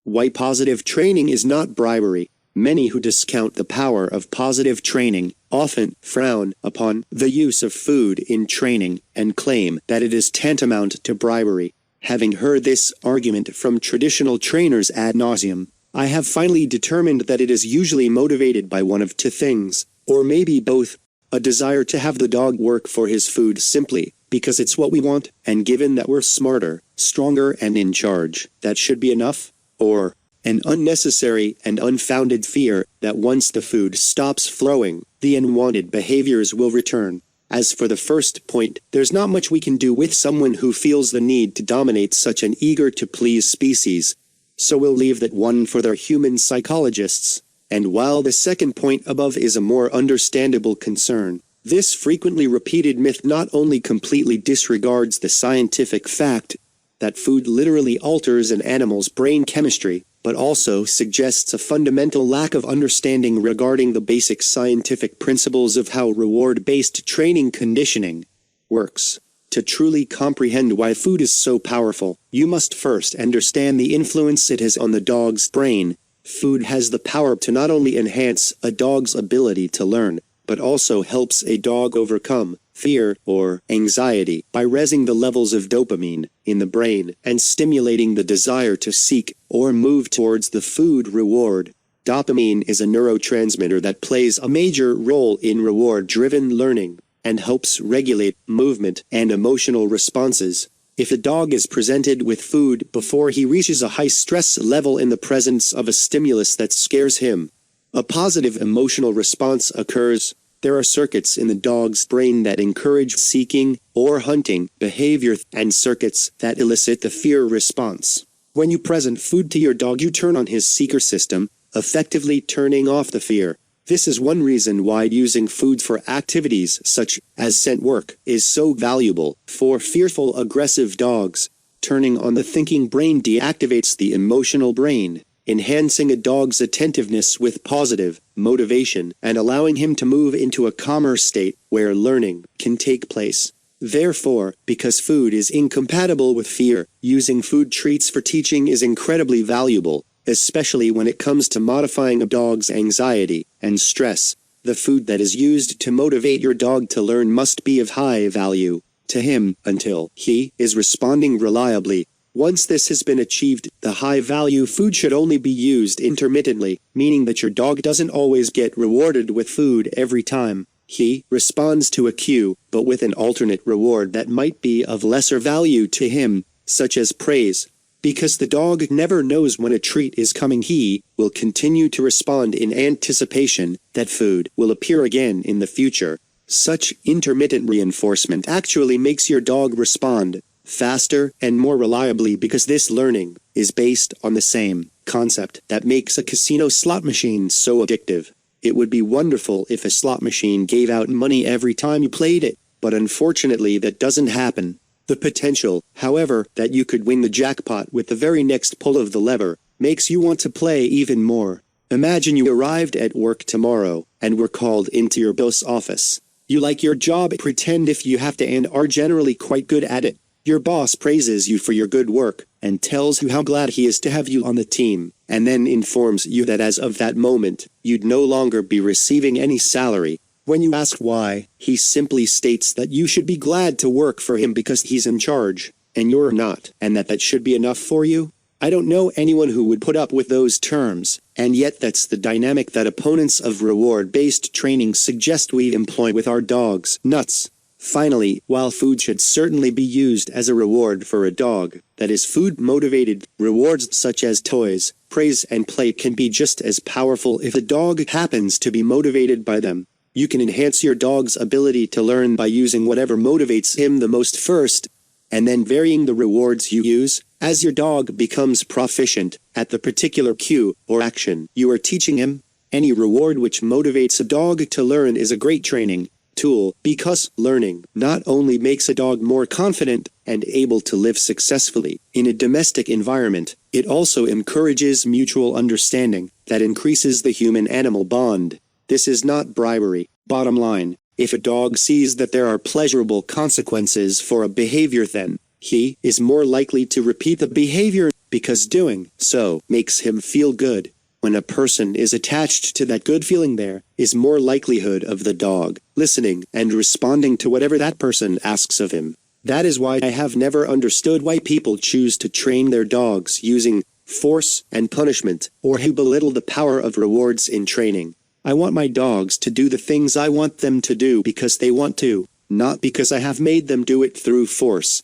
Why positive training is not bribery. Many who discount the power of positive training often frown upon the use of food in training and claim that it is tantamount to bribery. Having heard this argument from traditional trainers ad nauseum, I have finally determined that it is usually motivated by one of two things, or maybe both: a desire to have the dog work for his food simply because it's what we want, and given that we're smarter, stronger, and in charge, that should be enough, or an unnecessary and unfounded fear that once the food stops flowing, the unwanted behaviors will return. As for the first point, there's not much we can do with someone who feels the need to dominate such an eager-to-please species, so we'll leave that one for their human psychologists. And while the second point above is a more understandable concern, this frequently repeated myth not only completely disregards the scientific fact that food literally alters an animal's brain chemistry, but also suggests a fundamental lack of understanding regarding the basic scientific principles of how reward-based training conditioning works. To truly comprehend why food is so powerful, you must first understand the influence it has on the dog's brain. Food has the power to not only enhance a dog's ability to learn, but also helps a dog overcome fear or anxiety by raising the levels of dopamine in the brain and stimulating the desire to seek or move towards the food reward. Dopamine is a neurotransmitter that plays a major role in reward-driven learning and helps regulate movement and emotional responses. If a dog is presented with food before he reaches a high stress level in the presence of a stimulus that scares him, a positive emotional response occurs. There are circuits in the dog's brain that encourage seeking or hunting behavior and circuits that elicit the fear response. When you present food to your dog, you turn on his seeker system, effectively turning off the fear. This is one reason why using food for activities such as scent work is so valuable for fearful, aggressive dogs. Turning on the thinking brain deactivates the emotional brain, enhancing a dog's attentiveness with positive motivation and allowing him to move into a calmer state where learning can take place. Therefore, because food is incompatible with fear, using food treats for teaching is incredibly valuable, especially when it comes to modifying a dog's anxiety and stress. The food that is used to motivate your dog to learn must be of high value to him until he is responding reliably. Once this has been achieved, the high-value food should only be used intermittently, meaning that your dog doesn't always get rewarded with food every time he responds to a cue, but with an alternate reward that might be of lesser value to him, such as praise. Because the dog never knows when a treat is coming, he will continue to respond in anticipation that food will appear again in the future. Such intermittent reinforcement actually makes your dog respond faster and more reliably, because this learning is based on the same concept that makes a casino slot machine so addictive. It would be wonderful if a slot machine gave out money every time you played it, but unfortunately that doesn't happen. The potential, however, that you could win the jackpot with the very next pull of the lever makes you want to play even more. Imagine you arrived at work tomorrow and were called into your boss's office. You like your job, pretend if you have to, and are generally quite good at it. Your boss praises you for your good work and tells you how glad he is to have you on the team, and then informs you that as of that moment, you'd no longer be receiving any salary. When you ask why, he simply states that you should be glad to work for him because he's in charge, and you're not, and that should be enough for you. I don't know anyone who would put up with those terms, and yet that's the dynamic that opponents of reward-based training suggest we employ with our dogs. Nuts. Finally, while food should certainly be used as a reward for a dog that is food-motivated, rewards such as toys, praise, and play can be just as powerful if the dog happens to be motivated by them. You can enhance your dog's ability to learn by using whatever motivates him the most first, and then varying the rewards you use. As your dog becomes proficient at the particular cue or action you are teaching him, any reward which motivates a dog to learn is a great training tool, because learning not only makes a dog more confident and able to live successfully in a domestic environment, it also encourages mutual understanding that increases the human-animal bond. This is not bribery. Bottom line, if a dog sees that there are pleasurable consequences for a behavior, then he is more likely to repeat the behavior. because doing so makes him feel good. When a person is attached to that good feeling, there is more likelihood of the dog listening and responding to whatever that person asks of him. That is why I have never understood why people choose to train their dogs using force and punishment, or who belittle the power of rewards in training. I want my dogs to do the things I want them to do because they want to, not because I have made them do it through force.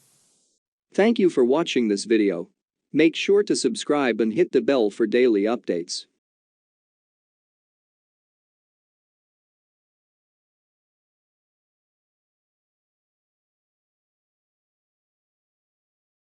Thank you for watching this video. Make sure to subscribe and hit the bell for daily updates.